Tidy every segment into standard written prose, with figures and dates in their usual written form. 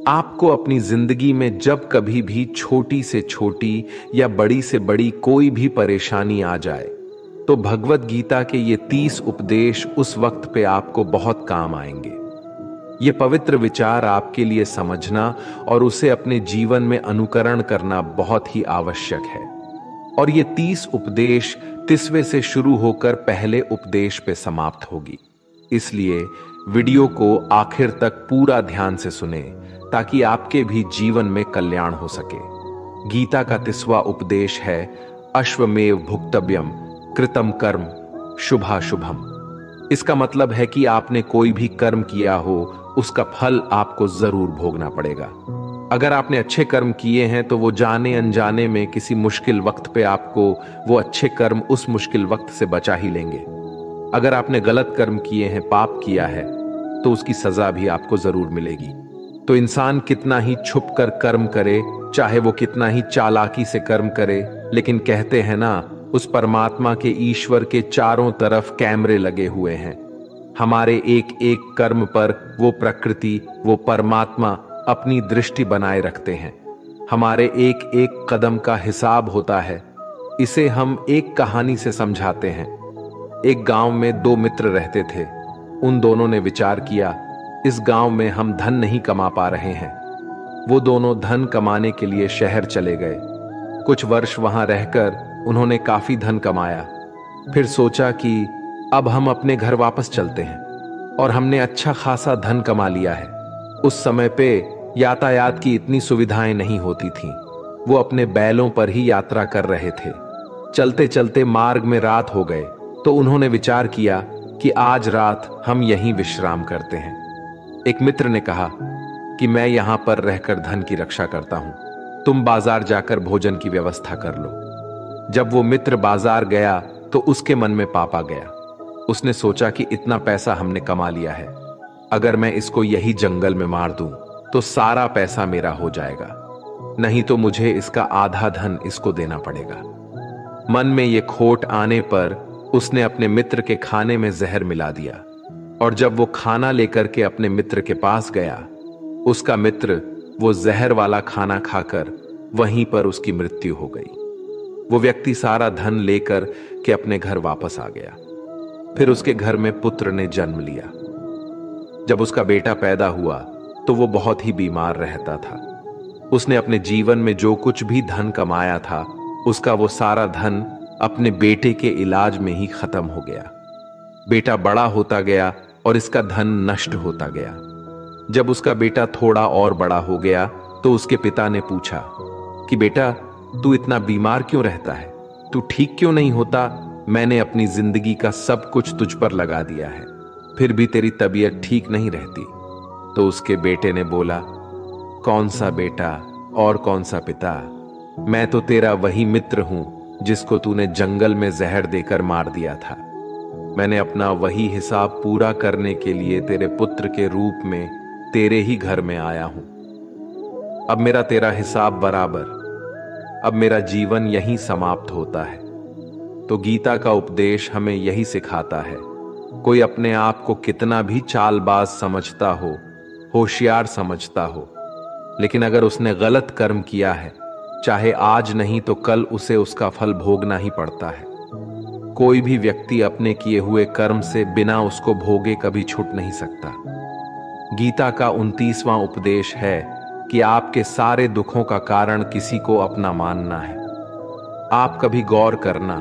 आपको अपनी जिंदगी में जब कभी भी छोटी से छोटी या बड़ी से बड़ी कोई भी परेशानी आ जाए, तो भगवत गीता के ये 30 उपदेश उस वक्त पे आपको बहुत काम आएंगे। ये पवित्र विचार आपके लिए समझना और उसे अपने जीवन में अनुकरण करना बहुत ही आवश्यक है। और ये 30 उपदेश 30वें से शुरू होकर पहले उपदेश पे समाप्त होगी। इसलिए वीडियो को आखिर तक पूरा ध्यान से सुने, ताकि आपके भी जीवन में कल्याण हो सके। गीता का 30वां उपदेश है अश्वमेव भुक्तव्यम कृतम कर्म शुभाशुभम। इसका मतलब है कि आपने कोई भी कर्म किया हो, उसका फल आपको जरूर भोगना पड़ेगा। अगर आपने अच्छे कर्म किए हैं तो वो जाने अनजाने में किसी मुश्किल वक्त पे आपको वो अच्छे कर्म उस मुश्किल वक्त से बचा ही लेंगे। अगर आपने गलत कर्म किए हैं, पाप किया है, तो उसकी सजा भी आपको जरूर मिलेगी। तो इंसान कितना ही छुप कर कर्म करे, चाहे वो कितना ही चालाकी से कर्म करे, लेकिन कहते हैं ना, उस परमात्मा के ईश्वर के चारों तरफ कैमरे लगे हुए हैं। हमारे एक एक कर्म पर वो प्रकृति, वो परमात्मा अपनी दृष्टि बनाए रखते हैं। हमारे एक एक कदम का हिसाब होता है। इसे हम एक कहानी से समझाते हैं। एक गांव में 2 मित्र रहते थे। उन दोनों ने विचार किया, इस गांव में हम धन नहीं कमा पा रहे हैं। वो दोनों धन कमाने के लिए शहर चले गए। कुछ वर्ष वहां रहकर उन्होंने काफी धन कमाया। फिर सोचा कि अब हम अपने घर वापस चलते हैं, और हमने अच्छा खासा धन कमा लिया है। उस समय पे यातायात की इतनी सुविधाएं नहीं होती थीं। वो अपने बैलों पर ही यात्रा कर रहे थे। चलते चलते मार्ग में रात हो गए, तो उन्होंने विचार किया कि आज रात हम यहीं विश्राम करते हैं। एक मित्र ने कहा कि मैं यहां पर रहकर धन की रक्षा करता हूं, तुम बाजार जाकर भोजन की व्यवस्था कर लो। जब वो मित्र बाजार गया तो उसके मन में पाप आ गया। उसने सोचा कि इतना पैसा हमने कमा लिया है, अगर मैं इसको यही जंगल में मार दूं तो सारा पैसा मेरा हो जाएगा, नहीं तो मुझे इसका आधा धन इसको देना पड़ेगा। मन में ये खोट आने पर उसने अपने मित्र के खाने में जहर मिला दिया, और जब वो खाना लेकर के अपने मित्र के पास गया, उसका मित्र वो जहर वाला खाना खाकर वहीं पर उसकी मृत्यु हो गई। वो व्यक्ति सारा धन लेकर के अपने घर वापस आ गया। फिर उसके घर में पुत्र ने जन्म लिया। जब उसका बेटा पैदा हुआ तो वो बहुत ही बीमार रहता था। उसने अपने जीवन में जो कुछ भी धन कमाया था, उसका वो सारा धन अपने बेटे के इलाज में ही खत्म हो गया। बेटा बड़ा होता गया और इसका धन नष्ट होता गया। जब उसका बेटा थोड़ा और बड़ा हो गया तो उसके पिता ने पूछा कि बेटा, तू इतना बीमार क्यों रहता है? तू ठीक क्यों नहीं होता? मैंने अपनी जिंदगी का सब कुछ तुझ पर लगा दिया है, फिर भी तेरी तबीयत ठीक नहीं रहती। तो उसके बेटे ने बोला, कौन सा बेटा और कौन सा पिता? मैं तो तेरा वही मित्र हूं जिसको तूने जंगल में जहर देकर मार दिया था। मैंने अपना वही हिसाब पूरा करने के लिए तेरे पुत्र के रूप में तेरे ही घर में आया हूं। अब मेरा तेरा हिसाब बराबर। अब मेरा जीवन यहीं समाप्त होता है। तो गीता का उपदेश हमें यही सिखाता है, कोई अपने आप को कितना भी चालबाज समझता हो, होशियार समझता हो, लेकिन अगर उसने गलत कर्म किया है, चाहे आज नहीं तो कल उसे उसका फल भोगना ही पड़ता है। कोई भी व्यक्ति अपने किए हुए कर्म से बिना उसको भोगे कभी छूट नहीं सकता। गीता का 29वां उपदेश है कि आपके सारे दुखों का कारण किसी को अपना मानना है। आप कभी गौर करना,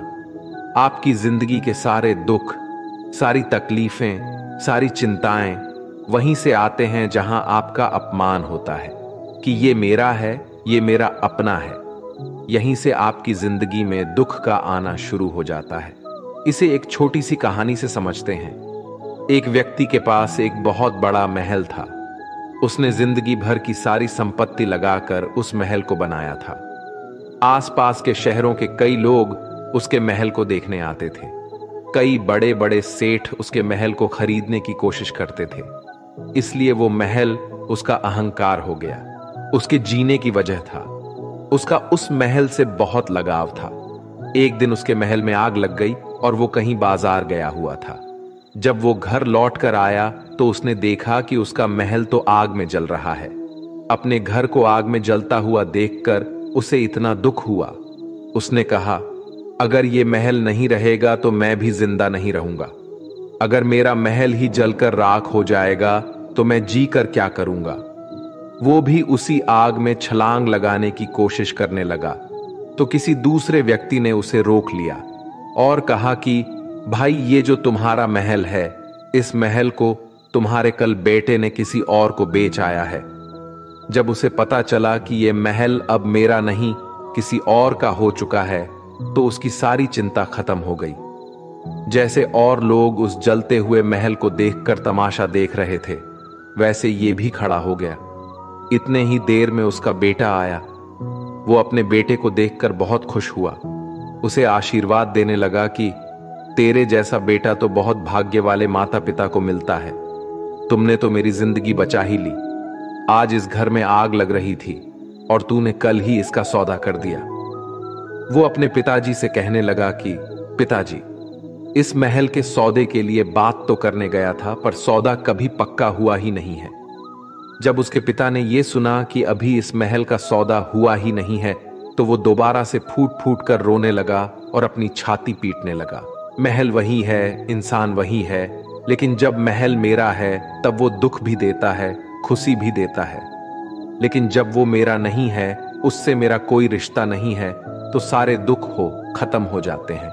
आपकी जिंदगी के सारे दुख, सारी तकलीफें, सारी चिंताएं वहीं से आते हैं जहां आपका अपमान होता है कि ये मेरा है, ये मेरा अपना है। यहीं से आपकी जिंदगी में दुख का आना शुरू हो जाता है। इसे एक छोटी सी कहानी से समझते हैं। एक व्यक्ति के पास एक बहुत बड़ा महल था। उसने जिंदगी भर की सारी संपत्ति लगाकर उस महल को बनाया था। आसपास के शहरों के कई लोग उसके महल को देखने आते थे। कई बड़े बड़े सेठ उसके महल को खरीदने की कोशिश करते थे। इसलिए वो महल उसका अहंकार हो गया, उसके जीने की वजह था। उसका उस महल से बहुत लगाव था। एक दिन उसके महल में आग लग गई और वो कहीं बाजार गया हुआ था। जब वो घर लौट कर आया तो उसने देखा कि उसका महल तो आग में जल रहा है। अपने घर को आग में जलता हुआ देखकर उसे इतना दुख हुआ। उसने कहा, अगर ये महल नहीं रहेगा तो मैं भी जिंदा नहीं रहूंगा। अगर मेरा महल ही जलकर राख हो जाएगा तो मैं जी कर क्या करूंगा। वो भी उसी आग में छलांग लगाने की कोशिश करने लगा तो किसी दूसरे व्यक्ति ने उसे रोक लिया और कहा कि भाई, ये जो तुम्हारा महल है, इस महल को तुम्हारे कल बेटे ने किसी और को बेच आया है। जब उसे पता चला कि ये महल अब मेरा नहीं किसी और का हो चुका है तो उसकी सारी चिंता खत्म हो गई। जैसे और लोग उस जलते हुए महल को देखकर तमाशा देख रहे थे, वैसे ये भी खड़ा हो गया। इतने ही देर में उसका बेटा आया। वो अपने बेटे को देखकर बहुत खुश हुआ। उसे आशीर्वाद देने लगा कि तेरे जैसा बेटा तो बहुत भाग्य वाले माता पिता को मिलता है। तुमने तो मेरी जिंदगी बचा ही ली। आज इस घर में आग लग रही थी और तूने कल ही इसका सौदा कर दिया। वो अपने पिताजी से कहने लगा कि पिताजी, इस महल के सौदे के लिए बात तो करने गया था, पर सौदा कभी पक्का हुआ ही नहीं है। जब उसके पिता ने यह सुना कि अभी इस महल का सौदा हुआ ही नहीं है तो वो दोबारा से फूट फूट कर रोने लगा और अपनी छाती पीटने लगा। महल वही है, इंसान वही है, लेकिन जब महल मेरा है तब वो दुख भी देता है, खुशी भी देता है। लेकिन जब वो मेरा नहीं है, उससे मेरा कोई रिश्ता नहीं है, तो सारे दुख खत्म हो जाते हैं।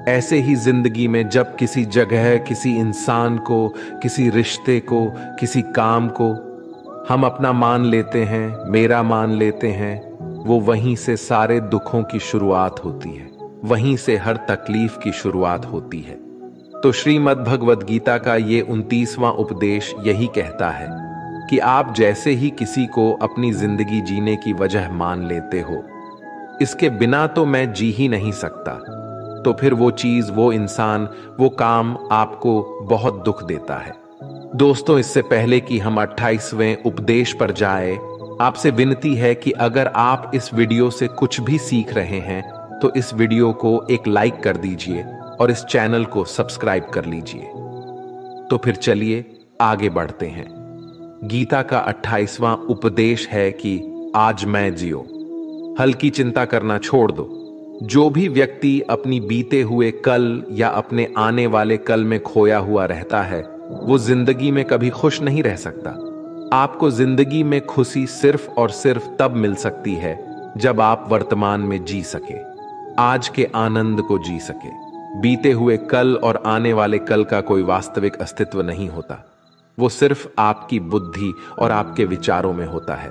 ऐसे ही जिंदगी में जब किसी जगह, किसी इंसान को, किसी रिश्ते को, किसी काम को हम अपना मान लेते हैं, मेरा मान लेते हैं, वो वहीं से सारे दुखों की शुरुआत होती है, वहीं से हर तकलीफ की शुरुआत होती है। तो श्रीमद् भगवद गीता का ये 29वां उपदेश यही कहता है कि आप जैसे ही किसी को अपनी जिंदगी जीने की वजह मान लेते हो, इसके बिना तो मैं जी ही नहीं सकता, तो फिर वो चीज, वो इंसान, वो काम आपको बहुत दुख देता है। दोस्तों, इससे पहले कि हम 28वें उपदेश पर जाए, आपसे विनती है कि अगर आप इस वीडियो से कुछ भी सीख रहे हैं तो इस वीडियो को एक लाइक कर दीजिए और इस चैनल को सब्सक्राइब कर लीजिए। तो फिर चलिए आगे बढ़ते हैं। गीता का 28वां उपदेश है कि आज मैं जियो। हल्की चिंता करना छोड़ दो। जो भी व्यक्ति अपनी बीते हुए कल या अपने आने वाले कल में खोया हुआ रहता है, वो जिंदगी में कभी खुश नहीं रह सकता। आपको जिंदगी में खुशी सिर्फ और सिर्फ तब मिल सकती है जब आप वर्तमान में जी सके, आज के आनंद को जी सके। बीते हुए कल और आने वाले कल का कोई वास्तविक अस्तित्व नहीं होता। वो सिर्फ आपकी बुद्धि और आपके विचारों में होता है।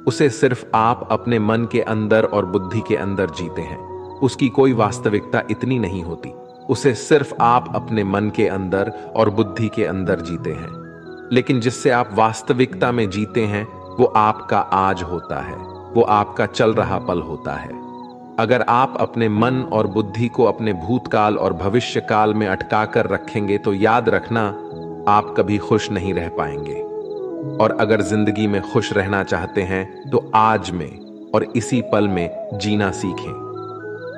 उसे सिर्फ आप अपने मन के अंदर और बुद्धि के अंदर जीते हैं। उसकी कोई वास्तविकता इतनी नहीं होती। उसे सिर्फ आप अपने मन के अंदर और बुद्धि के अंदर जीते हैं। लेकिन जिससे आप वास्तविकता में जीते हैं, वो आपका आज होता है, वो आपका चल रहा पल होता है। अगर आप अपने मन और बुद्धि को अपने भूतकाल और भविष्य काल में अटका कर रखेंगे तो याद रखना, आप कभी खुश नहीं रह पाएंगे। और अगर जिंदगी में खुश रहना चाहते हैं तो आज में और इसी पल में जीना सीखें।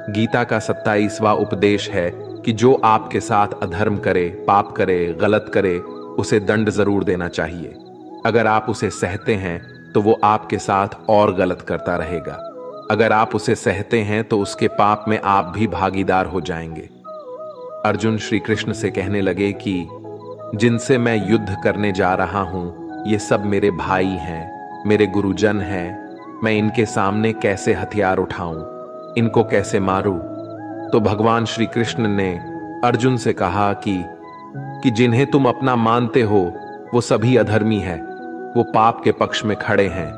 गीता का 27वां उपदेश है कि जो आपके साथ अधर्म करे, पाप करे, गलत करे, उसे दंड जरूर देना चाहिए। अगर आप उसे सहते हैं तो वो आपके साथ और गलत करता रहेगा। अगर आप उसे सहते हैं तो उसके पाप में आप भी भागीदार हो जाएंगे। अर्जुन श्री कृष्ण से कहने लगे कि जिनसे मैं युद्ध करने जा रहा हूं, ये सब मेरे भाई हैं, मेरे गुरुजन हैं। मैं इनके सामने कैसे हथियार उठाऊं, इनको कैसे मारूं? तो भगवान श्री कृष्ण ने अर्जुन से कहा कि जिन्हें तुम अपना मानते हो वो सभी अधर्मी हैं, वो पाप के पक्ष में खड़े हैं।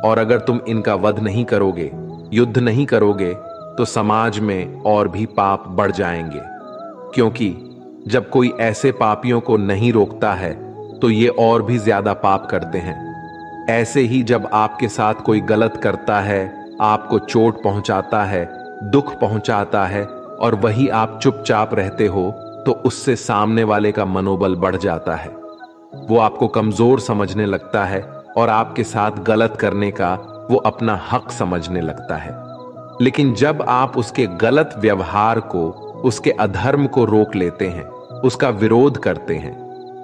और अगर तुम इनका वध नहीं करोगे, युद्ध नहीं करोगे, तो समाज में और भी पाप बढ़ जाएंगे। क्योंकि जब कोई ऐसे पापियों को नहीं रोकता है तो ये और भी ज्यादा पाप करते हैं। ऐसे ही जब आपके साथ कोई गलत करता है, आपको चोट पहुंचाता है, दुख पहुंचाता है, और वही आप चुपचाप रहते हो, तो उससे सामने वाले का मनोबल बढ़ जाता है। वो आपको कमजोर समझने लगता है और आपके साथ गलत करने का वो अपना हक समझने लगता है। लेकिन जब आप उसके गलत व्यवहार को, उसके अधर्म को रोक लेते हैं, उसका विरोध करते हैं,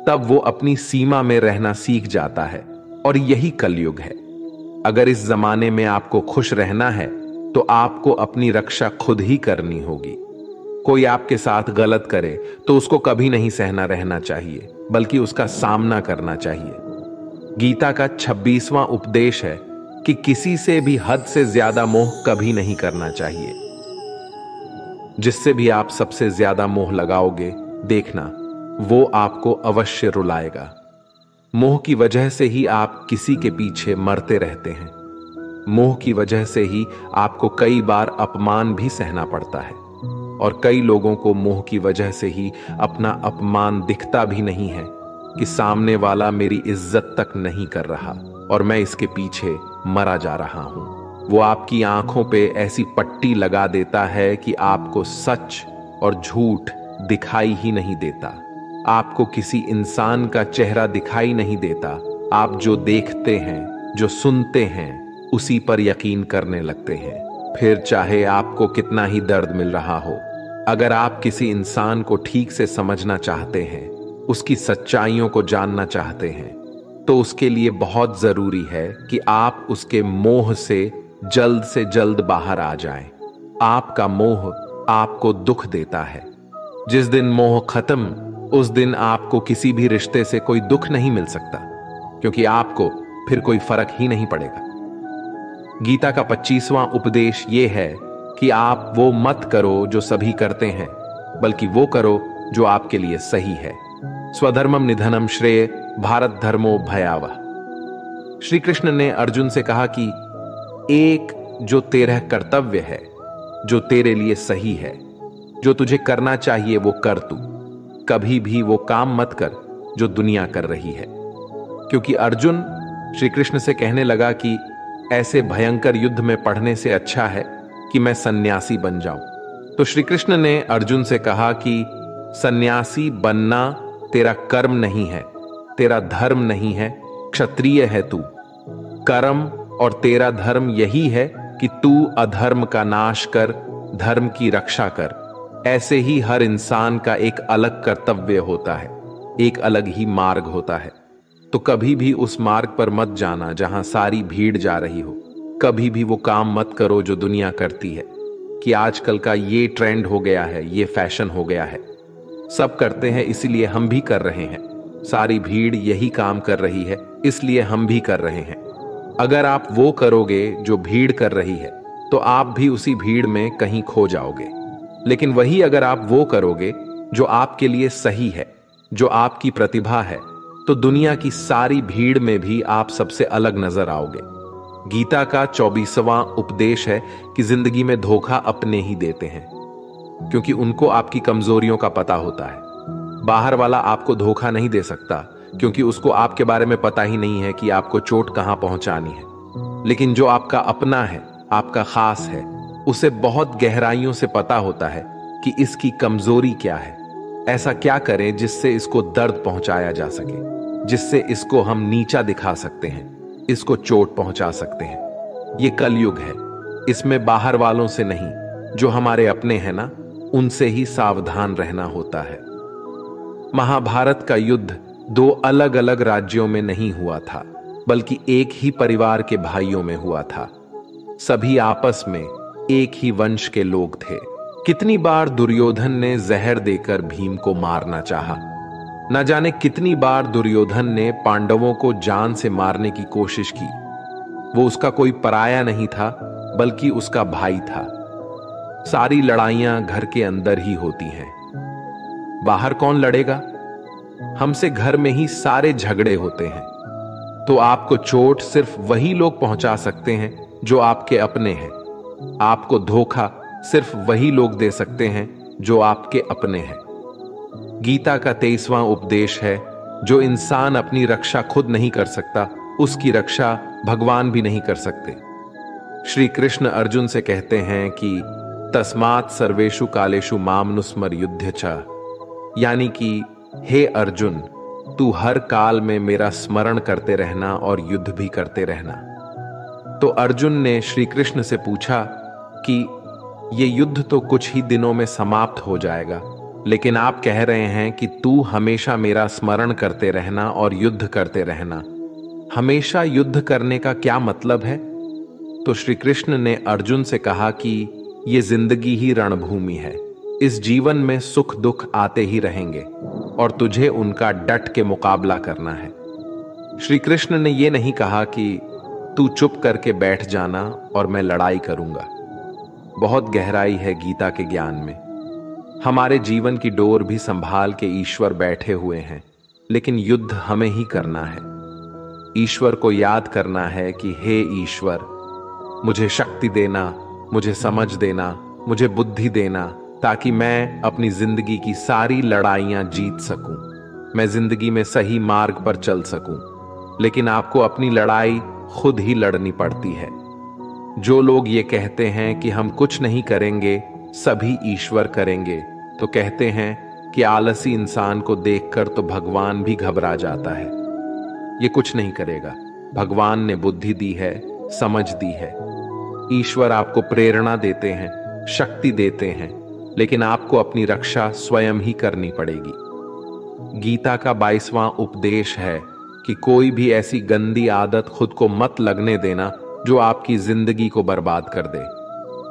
तब वो अपनी सीमा में रहना सीख जाता है। और यही कलयुग है। अगर इस जमाने में आपको खुश रहना है तो आपको अपनी रक्षा खुद ही करनी होगी। कोई आपके साथ गलत करे तो उसको कभी नहीं सहना रहना चाहिए, बल्कि उसका सामना करना चाहिए। गीता का 26वां उपदेश है कि किसी से भी हद से ज्यादा मोह कभी नहीं करना चाहिए। जिससे भी आप सबसे ज्यादा मोह लगाओगे, देखना वो आपको अवश्य रुलाएगा। मोह की वजह से ही आप किसी के पीछे मरते रहते हैं। मोह की वजह से ही आपको कई बार अपमान भी सहना पड़ता है, और कई लोगों को मोह की वजह से ही अपना अपमान दिखता भी नहीं है कि सामने वाला मेरी इज्जत तक नहीं कर रहा और मैं इसके पीछे मरा जा रहा हूं। वो आपकी आंखों पे ऐसी पट्टी लगा देता है कि आपको सच और झूठ दिखाई ही नहीं देता। आपको किसी इंसान का चेहरा दिखाई नहीं देता। आप जो देखते हैं, जो सुनते हैं, उसी पर यकीन करने लगते हैं, फिर चाहे आपको कितना ही दर्द मिल रहा हो। अगर आप किसी इंसान को ठीक से समझना चाहते हैं, उसकी सच्चाइयों को जानना चाहते हैं, तो उसके लिए बहुत जरूरी है कि आप उसके मोह से जल्द बाहर आ जाएं। आपका मोह आपको दुख देता है। जिस दिन मोह खत्म, उस दिन आपको किसी भी रिश्ते से कोई दुख नहीं मिल सकता, क्योंकि आपको फिर कोई फर्क ही नहीं पड़ेगा। गीता का 25वां उपदेश यह है कि आप वो मत करो जो सभी करते हैं, बल्कि वो करो जो आपके लिए सही है। स्वधर्मम निधनम श्रेय भारत धर्मो भयावह। श्री कृष्ण ने अर्जुन से कहा कि एक जो तेरा कर्तव्य है, जो तेरे लिए सही है, जो तुझे करना चाहिए वो कर तू। कभी भी वो काम मत कर जो दुनिया कर रही है। क्योंकि अर्जुन श्री कृष्ण से कहने लगा कि ऐसे भयंकर युद्ध में पढ़ने से अच्छा है कि मैं सन्यासी बन जाऊं। तो श्री कृष्ण ने अर्जुन से कहा कि सन्यासी बनना तेरा कर्म नहीं है, तेरा धर्म नहीं है, क्षत्रिय है तू। कर्म और तेरा धर्म यही है कि तू अधर्म का नाश कर, धर्म की रक्षा कर। ऐसे ही हर इंसान का एक अलग कर्तव्य होता है, एक अलग ही मार्ग होता है। तो कभी भी उस मार्ग पर मत जाना जहां सारी भीड़ जा रही हो। कभी भी वो काम मत करो जो दुनिया करती है, कि आजकल का ये ट्रेंड हो गया है, ये फैशन हो गया है, सब करते हैं इसलिए हम भी कर रहे हैं। सारी भीड़ यही काम कर रही है इसलिए हम भी कर रहे हैं। अगर आप वो करोगे जो भीड़ कर रही है तो आप भी उसी भीड़ में कहीं खो जाओगे। लेकिन वही अगर आप वो करोगे जो आपके लिए सही है, जो आपकी प्रतिभा है, तो दुनिया की सारी भीड़ में भी आप सबसे अलग नजर आओगे। गीता का 24वां उपदेश है कि जिंदगी में धोखा अपने ही देते हैं, क्योंकि उनको आपकी कमजोरियों का पता होता है। बाहर वाला आपको धोखा नहीं दे सकता, क्योंकि उसको आपके बारे में पता ही नहीं है कि आपको चोट कहां पहुंचानी है। लेकिन जो आपका अपना है, आपका खास है, उसे बहुत गहराइयों से पता होता है कि इसकी कमजोरी क्या है। ऐसा क्या करें जिससे इसको दर्द पहुंचाया जा सके, जिससे इसको हम नीचा दिखा सकते हैं, इसको चोट पहुंचा सकते हैं। ये कलयुग है, इसमें बाहर वालों से नहीं, जो हमारे अपने हैं ना, उनसे ही सावधान रहना होता है। महाभारत का युद्ध दो अलग अलग राज्यों में नहीं हुआ था, बल्कि एक ही परिवार के भाइयों में हुआ था। सभी आपस में एक ही वंश के लोग थे। कितनी बार दुर्योधन ने जहर देकर भीम को मारना चाहा। न जाने कितनी बार दुर्योधन ने पांडवों को जान से मारने की कोशिश की। वो उसका कोई पराया नहीं था, बल्कि उसका भाई था। सारी लड़ाइयां घर के अंदर ही होती हैं। बाहर कौन लड़ेगा? हमसे घर में ही सारे झगड़े होते हैं। तो आपको चोट सिर्फ वही लोग पहुंचा सकते हैं जो आपके अपने हैं। आपको धोखा सिर्फ वही लोग दे सकते हैं जो आपके अपने हैं। गीता का 23वां उपदेश है, जो इंसान अपनी रक्षा खुद नहीं कर सकता, उसकी रक्षा भगवान भी नहीं कर सकते। श्री कृष्ण अर्जुन से कहते हैं कि तस्मात् सर्वेषु कालेषु मामनुस्मर युद्ध च, यानी कि हे अर्जुन, तू हर काल में मेरा स्मरण करते रहना और युद्ध भी करते रहना। तो अर्जुन ने श्री कृष्ण से पूछा कि ये युद्ध तो कुछ ही दिनों में समाप्त हो जाएगा, लेकिन आप कह रहे हैं कि तू हमेशा मेरा स्मरण करते रहना और युद्ध करते रहना। हमेशा युद्ध करने का क्या मतलब है? तो श्री कृष्ण ने अर्जुन से कहा कि ये जिंदगी ही रणभूमि है। इस जीवन में सुख दुख आते ही रहेंगे और तुझे उनका डट के मुकाबला करना है। श्री कृष्ण ने यह नहीं कहा कि तू चुप करके बैठ जाना और मैं लड़ाई करूंगा। बहुत गहराई है गीता के ज्ञान में। हमारे जीवन की डोर भी संभाल के ईश्वर बैठे हुए हैं, लेकिन युद्ध हमें ही करना है। ईश्वर को याद करना है कि हे ईश्वर, मुझे शक्ति देना, मुझे समझ देना, मुझे बुद्धि देना, ताकि मैं अपनी जिंदगी की सारी लड़ाइयां जीत सकूं, मैं जिंदगी में सही मार्ग पर चल सकूं। लेकिन आपको अपनी लड़ाई खुद ही लड़नी पड़ती है। जो लोग ये कहते हैं कि हम कुछ नहीं करेंगे, सभी ईश्वर करेंगे, तो कहते हैं कि आलसी इंसान को देखकर तो भगवान भी घबरा जाता है। ये कुछ नहीं करेगा। भगवान ने बुद्धि दी है, समझ दी है। ईश्वर आपको प्रेरणा देते हैं, शक्ति देते हैं, लेकिन आपको अपनी रक्षा स्वयं ही करनी पड़ेगी। गीता का 22वां उपदेश है कि कोई भी ऐसी गंदी आदत खुद को मत लगने देना जो आपकी जिंदगी को बर्बाद कर दे।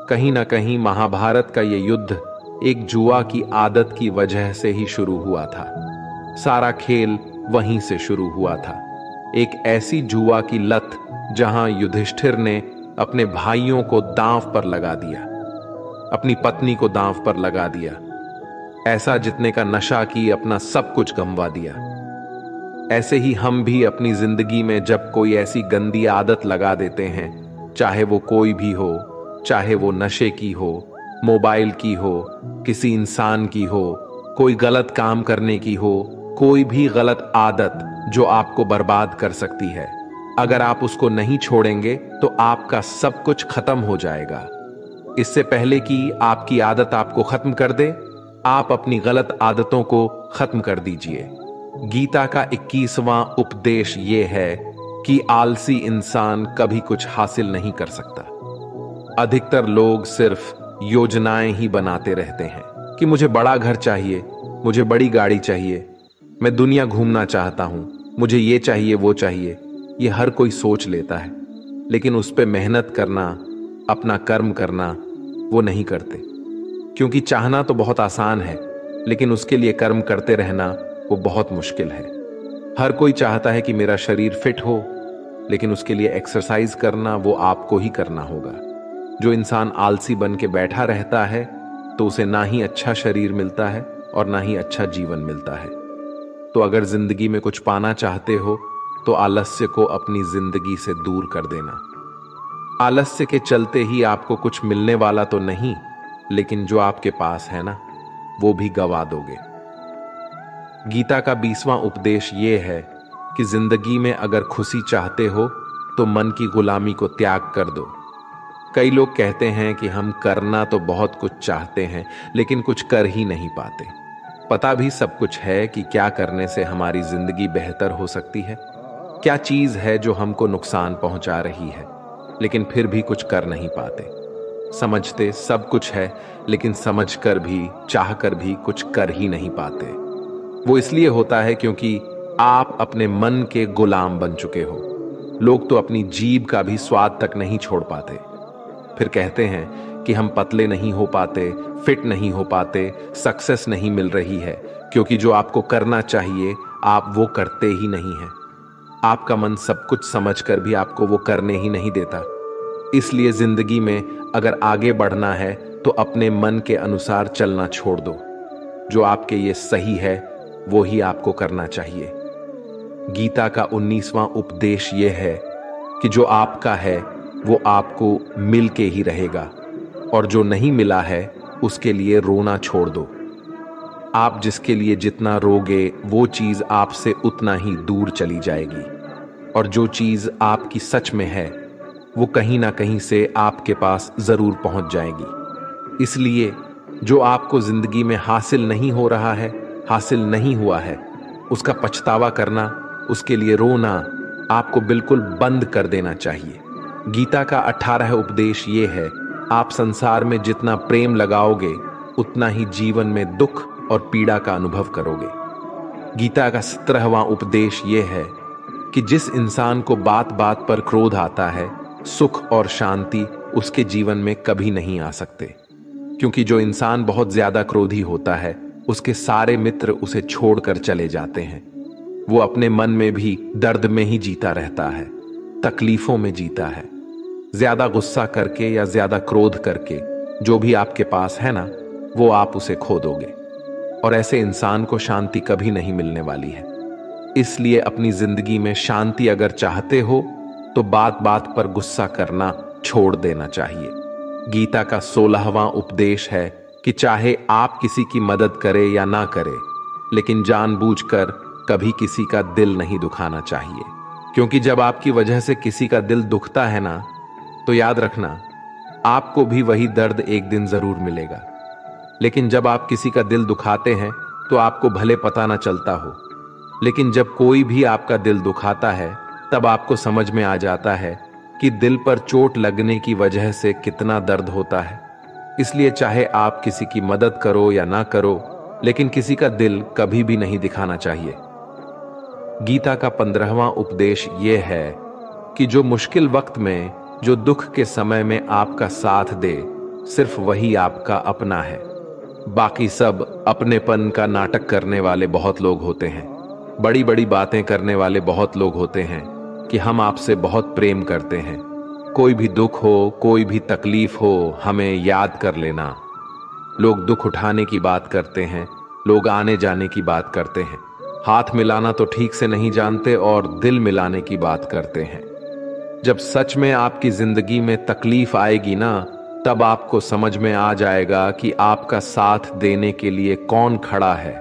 कहीं ना कहीं महाभारत का ये युद्ध एक जुआ की आदत की वजह से ही शुरू हुआ था। सारा खेल वहीं से शुरू हुआ था। एक ऐसी जुआ की लत जहां युधिष्ठिर ने अपने भाइयों को दांव पर लगा दिया, अपनी पत्नी को दांव पर लगा दिया, ऐसा जितने का नशा की अपना सब कुछ गंवा दिया। ऐसे ही हम भी अपनी जिंदगी में जब कोई ऐसी गंदी आदत लगा देते हैं, चाहे वो कोई भी हो, चाहे वो नशे की हो, मोबाइल की हो, किसी इंसान की हो, कोई गलत काम करने की हो, कोई भी गलत आदत जो आपको बर्बाद कर सकती है, अगर आप उसको नहीं छोड़ेंगे तो आपका सब कुछ खत्म हो जाएगा। इससे पहले कि आपकी आदत आपको खत्म कर दे, आप अपनी गलत आदतों को खत्म कर दीजिए। गीता का 21वां उपदेश यह है कि आलसी इंसान कभी कुछ हासिल नहीं कर सकता। अधिकतर लोग सिर्फ योजनाएं ही बनाते रहते हैं कि मुझे बड़ा घर चाहिए, मुझे बड़ी गाड़ी चाहिए, मैं दुनिया घूमना चाहता हूं, मुझे ये चाहिए वो चाहिए। ये हर कोई सोच लेता है, लेकिन उस पर मेहनत करना, अपना कर्म करना वो नहीं करते। क्योंकि चाहना तो बहुत आसान है, लेकिन उसके लिए कर्म करते रहना वो बहुत मुश्किल है। हर कोई चाहता है कि मेरा शरीर फिट हो, लेकिन उसके लिए एक्सरसाइज करना वो आपको ही करना होगा। जो इंसान आलसी बन के बैठा रहता है तो उसे ना ही अच्छा शरीर मिलता है और ना ही अच्छा जीवन मिलता है। तो अगर जिंदगी में कुछ पाना चाहते हो तो आलस्य को अपनी जिंदगी से दूर कर देना। आलस्य के चलते ही आपको कुछ मिलने वाला तो नहीं, लेकिन जो आपके पास है ना, वो भी गवा दोगे। गीता का 20वां उपदेश यह है कि जिंदगी में अगर खुशी चाहते हो तो मन की गुलामी को त्याग कर दो। कई लोग कहते हैं कि हम करना तो बहुत कुछ चाहते हैं, लेकिन कुछ कर ही नहीं पाते। पता भी सब कुछ है कि क्या करने से हमारी जिंदगी बेहतर हो सकती है, क्या चीज है जो हमको नुकसान पहुंचा रही है, लेकिन फिर भी कुछ कर नहीं पाते। समझते सब कुछ है, लेकिन समझकर भी, चाहकर भी कुछ कर ही नहीं पाते। वो इसलिए होता है क्योंकि आप अपने मन के गुलाम बन चुके हो। लोग तो अपनी जीभ का भी स्वाद तक नहीं छोड़ पाते। फिर कहते हैं कि हम पतले नहीं हो पाते, फिट नहीं हो पाते, सक्सेस नहीं मिल रही है, क्योंकि जो आपको करना चाहिए आप वो करते ही नहीं हैं। आपका मन सब कुछ समझकर भी आपको वो करने ही नहीं देता। इसलिए जिंदगी में अगर आगे बढ़ना है तो अपने मन के अनुसार चलना छोड़ दो। जो आपके लिए सही है वो ही आपको करना चाहिए। गीता का 19वां उपदेश यह है कि जो आपका है वो आपको मिल के ही रहेगा, और जो नहीं मिला है उसके लिए रोना छोड़ दो। आप जिसके लिए जितना रोगे वो चीज आपसे उतना ही दूर चली जाएगी, और जो चीज आपकी सच में है वो कहीं ना कहीं से आपके पास जरूर पहुंच जाएगी। इसलिए जो आपको जिंदगी में हासिल नहीं हो रहा है, हासिल नहीं हुआ है, उसका पछतावा करना, उसके लिए रोना आपको बिल्कुल बंद कर देना चाहिए। गीता का 18 उपदेश ये है, आप संसार में जितना प्रेम लगाओगे उतना ही जीवन में दुख और पीड़ा का अनुभव करोगे। गीता का 17वां उपदेश यह है कि जिस इंसान को बात बात पर क्रोध आता है, सुख और शांति उसके जीवन में कभी नहीं आ सकते। क्योंकि जो इंसान बहुत ज्यादा क्रोधी होता है, उसके सारे मित्र उसे छोड़कर चले जाते हैं। वो अपने मन में भी दर्द में ही जीता रहता है, तकलीफों में जीता है। ज्यादा गुस्सा करके या ज्यादा क्रोध करके जो भी आपके पास है ना, वो आप उसे खो दोगे और ऐसे इंसान को शांति कभी नहीं मिलने वाली है। इसलिए अपनी जिंदगी में शांति अगर चाहते हो तो बात बात पर गुस्सा करना छोड़ देना चाहिए। गीता का 16वां उपदेश है कि चाहे आप किसी की मदद करें या ना करें, लेकिन जानबूझकर कभी किसी का दिल नहीं दुखाना चाहिए। क्योंकि जब आपकी वजह से किसी का दिल दुखता है ना, तो याद रखना आपको भी वही दर्द एक दिन जरूर मिलेगा। लेकिन जब आप किसी का दिल दुखाते हैं तो आपको भले पता ना चलता हो, लेकिन जब कोई भी आपका दिल दुखाता है तब आपको समझ में आ जाता है कि दिल पर चोट लगने की वजह से कितना दर्द होता है। इसलिए चाहे आप किसी की मदद करो या ना करो, लेकिन किसी का दिल कभी भी नहीं दिखाना चाहिए। गीता का 15वां उपदेश यह है कि जो मुश्किल वक्त में, जो दुख के समय में आपका साथ दे, सिर्फ वही आपका अपना है। बाकी सब अपनेपन का नाटक करने वाले बहुत लोग होते हैं, बड़ी बड़ी बातें करने वाले बहुत लोग होते हैं कि हम आपसे बहुत प्रेम करते हैं। कोई भी दुख हो, कोई भी तकलीफ हो, हमें याद कर लेना। लोग दुख उठाने की बात करते हैं, लोग आने जाने की बात करते हैं, हाथ मिलाना तो ठीक से नहीं जानते और दिल मिलाने की बात करते हैं। जब सच में आपकी जिंदगी में तकलीफ आएगी ना, तब आपको समझ में आ जाएगा कि आपका साथ देने के लिए कौन खड़ा है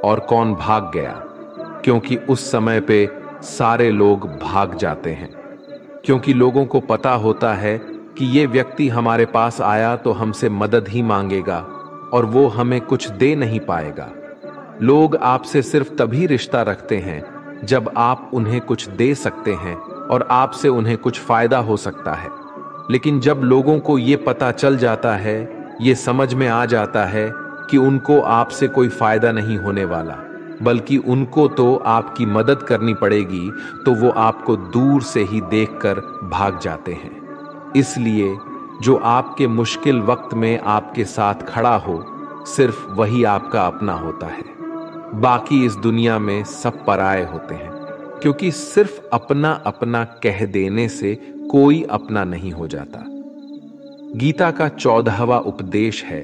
और कौन भाग गया। क्योंकि उस समय पे सारे लोग भाग जाते हैं, क्योंकि लोगों को पता होता है कि ये व्यक्ति हमारे पास आया तो हमसे मदद ही मांगेगा और वो हमें कुछ दे नहीं पाएगा। लोग आपसे सिर्फ तभी रिश्ता रखते हैं जब आप उन्हें कुछ दे सकते हैं और आपसे उन्हें कुछ फायदा हो सकता है। लेकिन जब लोगों को ये पता चल जाता है, ये समझ में आ जाता है कि उनको आपसे कोई फायदा नहीं होने वाला, बल्कि उनको तो आपकी मदद करनी पड़ेगी, तो वो आपको दूर से ही देखकर भाग जाते हैं। इसलिए जो आपके मुश्किल वक्त में आपके साथ खड़ा हो, सिर्फ वही आपका अपना होता है। बाकी इस दुनिया में सब पराये होते हैं, क्योंकि सिर्फ अपना अपना कह देने से कोई अपना नहीं हो जाता। गीता का 14वां उपदेश है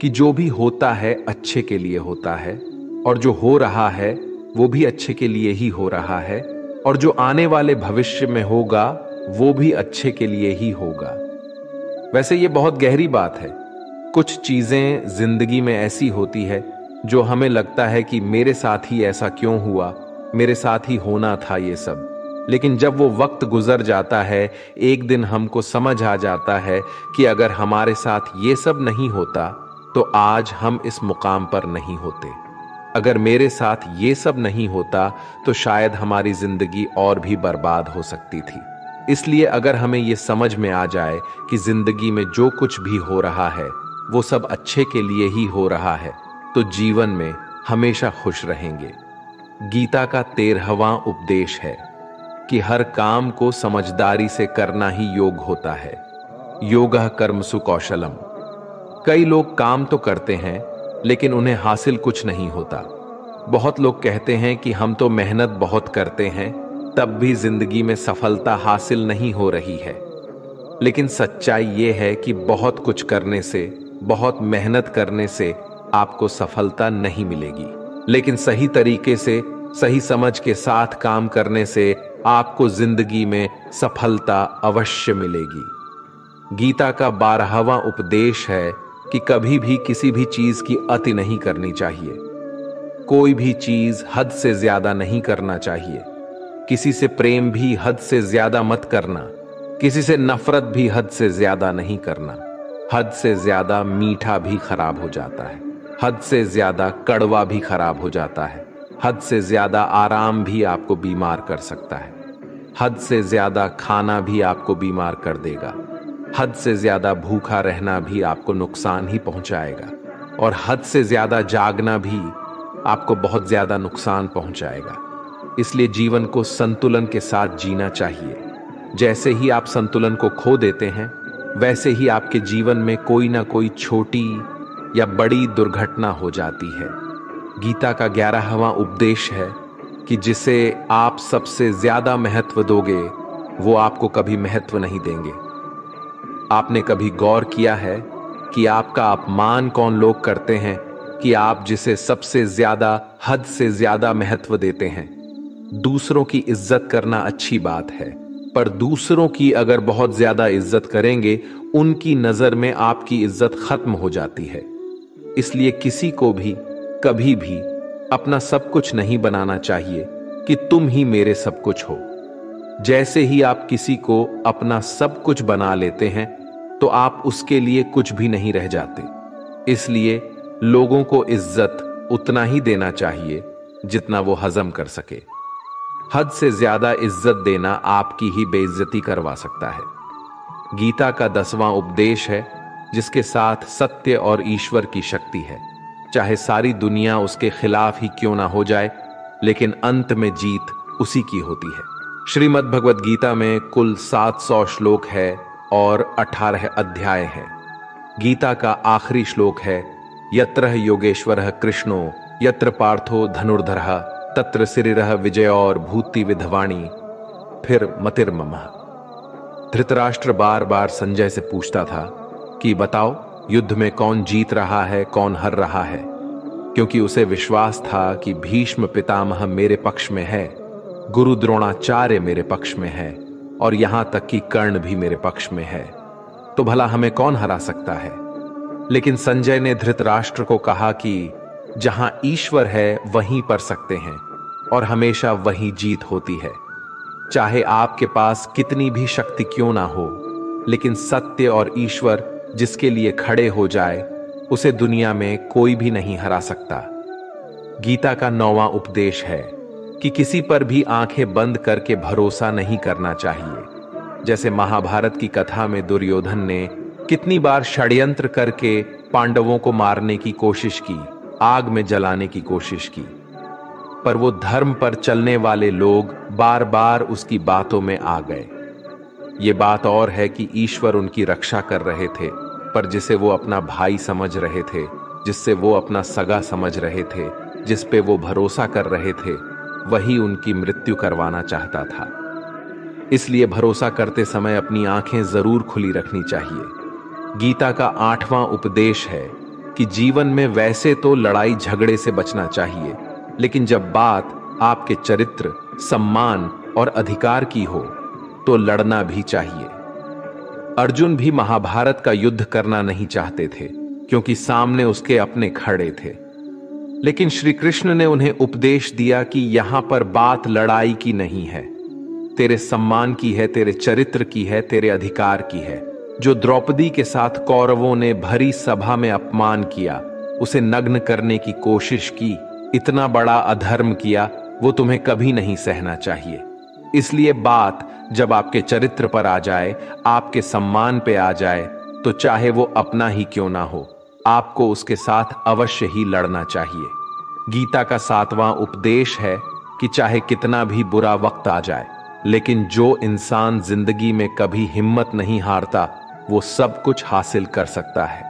कि जो भी होता है अच्छे के लिए होता है, और जो हो रहा है वो भी अच्छे के लिए ही हो रहा है, और जो आने वाले भविष्य में होगा वो भी अच्छे के लिए ही होगा। वैसे ये बहुत गहरी बात है। कुछ चीजें जिंदगी में ऐसी होती है जो हमें लगता है कि मेरे साथ ही ऐसा क्यों हुआ, मेरे साथ ही होना था ये सब। लेकिन जब वो वक्त गुजर जाता है, एक दिन हमको समझ आ जाता है कि अगर हमारे साथ ये सब नहीं होता तो आज हम इस मुकाम पर नहीं होते। अगर मेरे साथ ये सब नहीं होता तो शायद हमारी जिंदगी और भी बर्बाद हो सकती थी। इसलिए अगर हमें ये समझ में आ जाए कि जिंदगी में जो कुछ भी हो रहा है वो सब अच्छे के लिए ही हो रहा है, तो जीवन में हमेशा खुश रहेंगे। गीता का 13वां उपदेश है कि हर काम को समझदारी से करना ही योग होता है। योगः कर्मसु कौशलम। कई लोग काम तो करते हैं लेकिन उन्हें हासिल कुछ नहीं होता। बहुत लोग कहते हैं कि हम तो मेहनत बहुत करते हैं, तब भी जिंदगी में सफलता हासिल नहीं हो रही है। लेकिन सच्चाई ये है कि बहुत कुछ करने से, बहुत मेहनत करने से आपको सफलता नहीं मिलेगी, लेकिन सही तरीके से, सही समझ के साथ काम करने से आपको जिंदगी में सफलता अवश्य मिलेगी। गीता का 12वां उपदेश है कि कभी भी किसी भी चीज की अति नहीं करनी चाहिए। कोई भी चीज हद से ज्यादा नहीं करना चाहिए। किसी से प्रेम भी हद से ज्यादा मत करना, किसी से नफरत भी हद से ज्यादा नहीं करना। हद से ज्यादा मीठा भी खराब हो जाता है, हद से ज्यादा कड़वा भी खराब हो जाता है, हद से ज्यादा आराम भी आपको बीमार कर सकता है, हद से ज्यादा खाना भी आपको बीमार कर देगा, हद से ज्यादा भूखा रहना भी आपको नुकसान ही पहुंचाएगा। और हद से ज्यादा जागना भी आपको बहुत ज्यादा नुकसान पहुंचाएगा। इसलिए जीवन को संतुलन के साथ जीना चाहिए। जैसे ही आप संतुलन को खो देते हैं, वैसे ही आपके जीवन में कोई ना कोई छोटी या बड़ी दुर्घटना हो जाती है। गीता का 11वां उपदेश है कि जिसे आप सबसे ज्यादा महत्व दोगे, वो आपको कभी महत्व नहीं देंगे। आपने कभी गौर किया है कि आपका अपमान कौन लोग करते हैं कि आप जिसे सबसे ज्यादा, हद से ज्यादा महत्व देते हैं? दूसरों की इज्जत करना अच्छी बात है, पर दूसरों की अगर बहुत ज्यादा इज्जत करेंगे, उनकी नजर में आपकी इज्जत खत्म हो जाती है। इसलिए किसी को भी कभी भी अपना सब कुछ नहीं बनाना चाहिए कि तुम ही मेरे सब कुछ हो। जैसे ही आप किसी को अपना सब कुछ बना लेते हैं, तो आप उसके लिए कुछ भी नहीं रह जाते। इसलिए लोगों को इज्जत उतना ही देना चाहिए जितना वो हजम कर सके। हद से ज्यादा इज्जत देना आपकी ही बेइज्जती करवा सकता है। गीता का 10वां उपदेश है जिसके साथ सत्य और ईश्वर की शक्ति है। चाहे सारी दुनिया उसके खिलाफ ही क्यों ना हो जाए, लेकिन अंत में जीत उसी की होती है। श्रीमद् भगवद गीता में कुल 700 श्लोक है और 18 अध्याय हैं। गीता का आखिरी श्लोक है, यत्र योगेश्वरः कृष्णो यत्र पार्थो धनुर्धरः तत्र सिरिरः विजय और भूति विधवाणी फिर मतिर्ममः। धृतराष्ट्र बार बार संजय से पूछता था कि बताओ, युद्ध में कौन जीत रहा है, कौन हार रहा है, क्योंकि उसे विश्वास था कि भीष्म पितामह मेरे पक्ष में है, गुरु द्रोणाचार्य मेरे पक्ष में है और यहां तक कि कर्ण भी मेरे पक्ष में है, तो भला हमें कौन हरा सकता है। लेकिन संजय ने धृतराष्ट्र को कहा कि जहां ईश्वर है वहीं पर सकते हैं और हमेशा वहीं जीत होती है। चाहे आपके पास कितनी भी शक्ति क्यों ना हो, लेकिन सत्य और ईश्वर जिसके लिए खड़े हो जाए, उसे दुनिया में कोई भी नहीं हरा सकता। गीता का 9वां उपदेश है कि किसी पर भी आंखें बंद करके भरोसा नहीं करना चाहिए। जैसे महाभारत की कथा में दुर्योधन ने कितनी बार षड्यंत्र करके पांडवों को मारने की कोशिश की, आग में जलाने की कोशिश की, पर वो धर्म पर चलने वाले लोग बार बार उसकी बातों में आ गए। ये बात और है कि ईश्वर उनकी रक्षा कर रहे थे, पर जिसे वो अपना भाई समझ रहे थे, जिससे वो अपना सगा समझ रहे थे, जिस पे वो भरोसा कर रहे थे, वही उनकी मृत्यु करवाना चाहता था। इसलिए भरोसा करते समय अपनी आंखें जरूर खुली रखनी चाहिए। गीता का 8वां उपदेश है कि जीवन में वैसे तो लड़ाई झगड़े से बचना चाहिए, लेकिन जब बात आपके चरित्र, सम्मान और अधिकार की हो, तो लड़ना भी चाहिए। अर्जुन भी महाभारत का युद्ध करना नहीं चाहते थे, क्योंकि सामने उसके अपने खड़े थे। लेकिन श्री कृष्ण ने उन्हें उपदेश दिया कि यहां पर बात लड़ाई की नहीं है, तेरे सम्मान की है, तेरे चरित्र की है, तेरे अधिकार की है। जो द्रौपदी के साथ कौरवों ने भरी सभा में अपमान किया, उसे नग्न करने की कोशिश की, इतना बड़ा अधर्म किया, वो तुम्हें कभी नहीं सहना चाहिए। इसलिए बात जब आपके चरित्र पर आ जाए, आपके सम्मान पे आ जाए, तो चाहे वो अपना ही क्यों ना हो, आपको उसके साथ अवश्य ही लड़ना चाहिए। गीता का 7वां उपदेश है कि चाहे कितना भी बुरा वक्त आ जाए, लेकिन जो इंसान जिंदगी में कभी हिम्मत नहीं हारता, वो सब कुछ हासिल कर सकता है।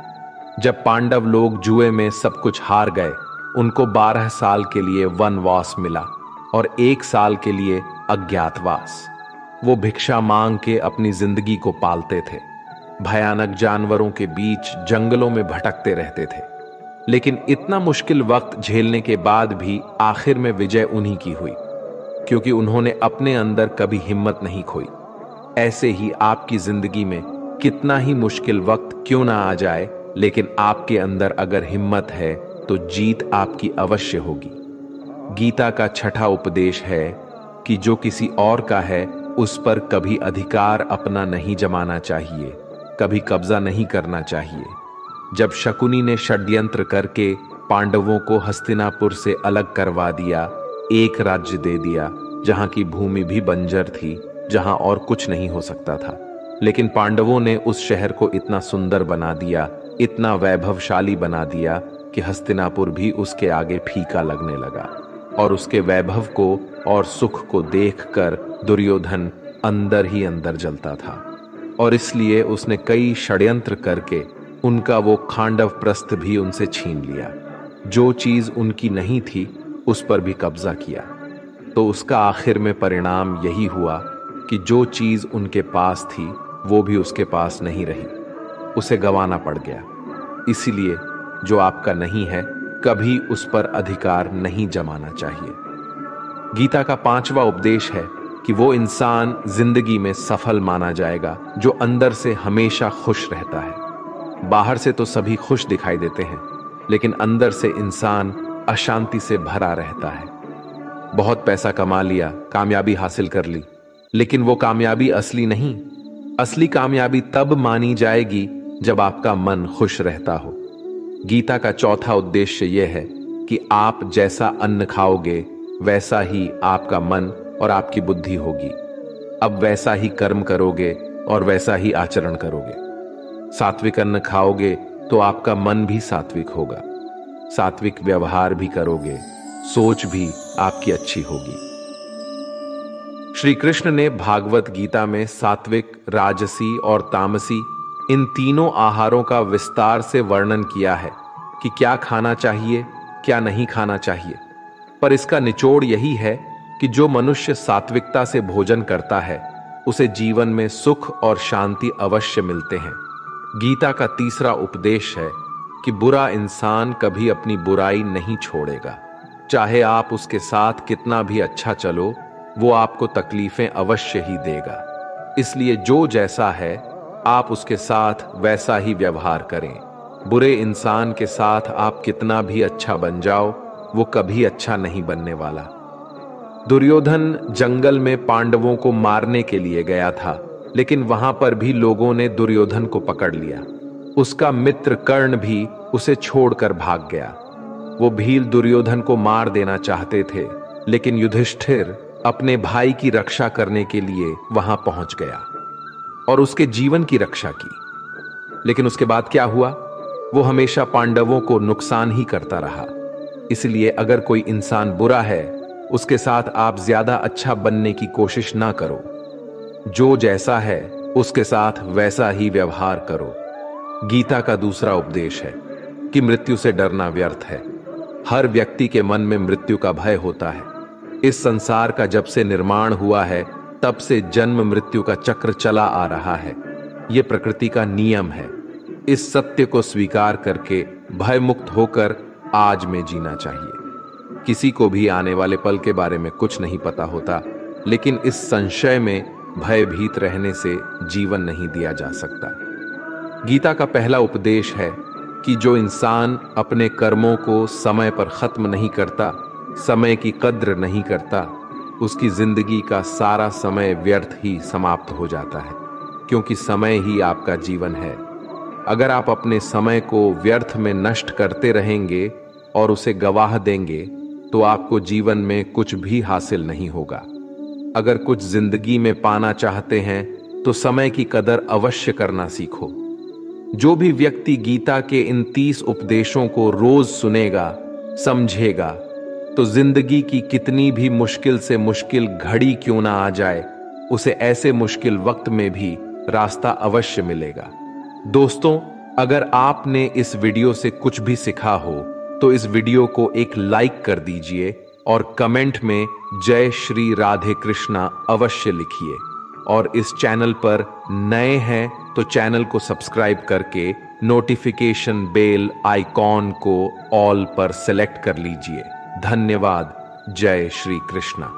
जब पांडव लोग जुए में सब कुछ हार गए, उनको 12 साल के लिए वनवास मिला और 1 साल के लिए अज्ञातवास। वो भिक्षा मांग के अपनी जिंदगी को पालते थे, भयानक जानवरों के बीच जंगलों में भटकते रहते थे। लेकिन इतना मुश्किल वक्त झेलने के बाद भी आखिर में विजय उन्हीं की हुई, क्योंकि उन्होंने अपने अंदर कभी हिम्मत नहीं खोई। ऐसे ही आपकी जिंदगी में कितना ही मुश्किल वक्त क्यों ना आ जाए, लेकिन आपके अंदर अगर हिम्मत है तो जीत आपकी अवश्य होगी। गीता का 6ठा उपदेश है कि जो किसी और का है, उस पर कभी अधिकार अपना नहीं जमाना चाहिए, कभी कब्जा नहीं करना चाहिए। जब शकुनी ने षड्यंत्र करके पांडवों को हस्तिनापुर से अलग करवा दिया, एक राज्य दे दिया जहां की भूमि भी बंजर थी, जहां और कुछ नहीं हो सकता था, लेकिन पांडवों ने उस शहर को इतना सुंदर बना दिया, इतना वैभवशाली बना दिया कि हस्तिनापुर भी उसके आगे फीका लगने लगा और उसके वैभव को और सुख को देखकर दुर्योधन अंदर ही अंदर जलता था और इसलिए उसने कई षड्यंत्र करके उनका वो खांडव प्रस्थ भी उनसे छीन लिया। जो चीज उनकी नहीं थी उस पर भी कब्जा किया। तो उसका आखिर में परिणाम यही हुआ कि जो चीज उनके पास थी वो भी उसके पास नहीं रही, उसे गंवाना पड़ गया। इसीलिए जो आपका नहीं है कभी उस पर अधिकार नहीं जमाना चाहिए। गीता का 5वां उपदेश है कि वो इंसान जिंदगी में सफल माना जाएगा जो अंदर से हमेशा खुश रहता है। बाहर से तो सभी खुश दिखाई देते हैं, लेकिन अंदर से इंसान अशांति से भरा रहता है। बहुत पैसा कमा लिया, कामयाबी हासिल कर ली, लेकिन वो कामयाबी असली नहीं। असली कामयाबी तब मानी जाएगी जब आपका मन खुश रहता हो। गीता का 4था उद्देश्य यह है कि आप जैसा अन्न खाओगे वैसा ही आपका मन और आपकी बुद्धि होगी। अब वैसा ही कर्म करोगे और वैसा ही आचरण करोगे। सात्विक अन्न खाओगे तो आपका मन भी सात्विक होगा, सात्विक व्यवहार भी करोगे, सोच भी आपकी अच्छी होगी। श्री कृष्ण ने भागवत गीता में सात्विक, राजसी और तामसी इन तीनों आहारों का विस्तार से वर्णन किया है कि क्या खाना चाहिए, क्या नहीं खाना चाहिए। पर इसका निचोड़ यही है कि जो मनुष्य सात्विकता से भोजन करता है उसे जीवन में सुख और शांति अवश्य मिलते हैं। गीता का 3रा उपदेश है कि बुरा इंसान कभी अपनी बुराई नहीं छोड़ेगा। चाहे आप उसके साथ कितना भी अच्छा चलो, वो आपको तकलीफें अवश्य ही देगा। इसलिए जो जैसा है आप उसके साथ वैसा ही व्यवहार करें। बुरे इंसान के साथ आप कितना भी अच्छा बन जाओ, वो कभी अच्छा नहीं बनने वाला। दुर्योधन जंगल में पांडवों को मारने के लिए गया था, लेकिन वहां पर भी लोगों ने दुर्योधन को पकड़ लिया। उसका मित्र कर्ण भी उसे छोड़कर भाग गया। वो भील दुर्योधन को मार देना चाहते थे, लेकिन युधिष्ठिर अपने भाई की रक्षा करने के लिए वहां पहुंच गया और उसके जीवन की रक्षा की। लेकिन उसके बाद क्या हुआ? वो हमेशा पांडवों को नुकसान ही करता रहा। इसलिए अगर कोई इंसान बुरा है, उसके साथ आप ज्यादा अच्छा बनने की कोशिश ना करो। जो जैसा है उसके साथ वैसा ही व्यवहार करो। गीता का 2रा उपदेश है कि मृत्यु से डरना व्यर्थ है। हर व्यक्ति के मन में मृत्यु का भय होता है। इस संसार का जब से निर्माण हुआ है तब से जन्म मृत्यु का चक्र चला आ रहा है। यह प्रकृति का नियम है। इस सत्य को स्वीकार करके भय मुक्त होकर आज में जीना चाहिए। किसी को भी आने वाले पल के बारे में कुछ नहीं पता होता, लेकिन इस संशय में भयभीत रहने से जीवन नहीं दिया जा सकता। गीता का पहला उपदेश है कि जो इंसान अपने कर्मों को समय पर खत्म नहीं करता, समय की कद्र नहीं करता, उसकी जिंदगी का सारा समय व्यर्थ ही समाप्त हो जाता है, क्योंकि समय ही आपका जीवन है। अगर आप अपने समय को व्यर्थ में नष्ट करते रहेंगे और उसे गवाह देंगे तो आपको जीवन में कुछ भी हासिल नहीं होगा। अगर कुछ जिंदगी में पाना चाहते हैं तो समय की कदर अवश्य करना सीखो। जो भी व्यक्ति गीता के इन 30 उपदेशों को रोज सुनेगा, समझेगा, तो जिंदगी की कितनी भी मुश्किल से मुश्किल घड़ी क्यों ना आ जाए, उसे ऐसे मुश्किल वक्त में भी रास्ता अवश्य मिलेगा। दोस्तों, अगर आपने इस वीडियो से कुछ भी सीखा हो तो इस वीडियो को एक लाइक कर दीजिए और कमेंट में जय श्री राधे कृष्णा अवश्य लिखिए। और इस चैनल पर नए हैं तो चैनल को सब्सक्राइब करके नोटिफिकेशन बेल आइकॉन को ऑल पर सेलेक्ट कर लीजिए। धन्यवाद। जय श्री कृष्णा।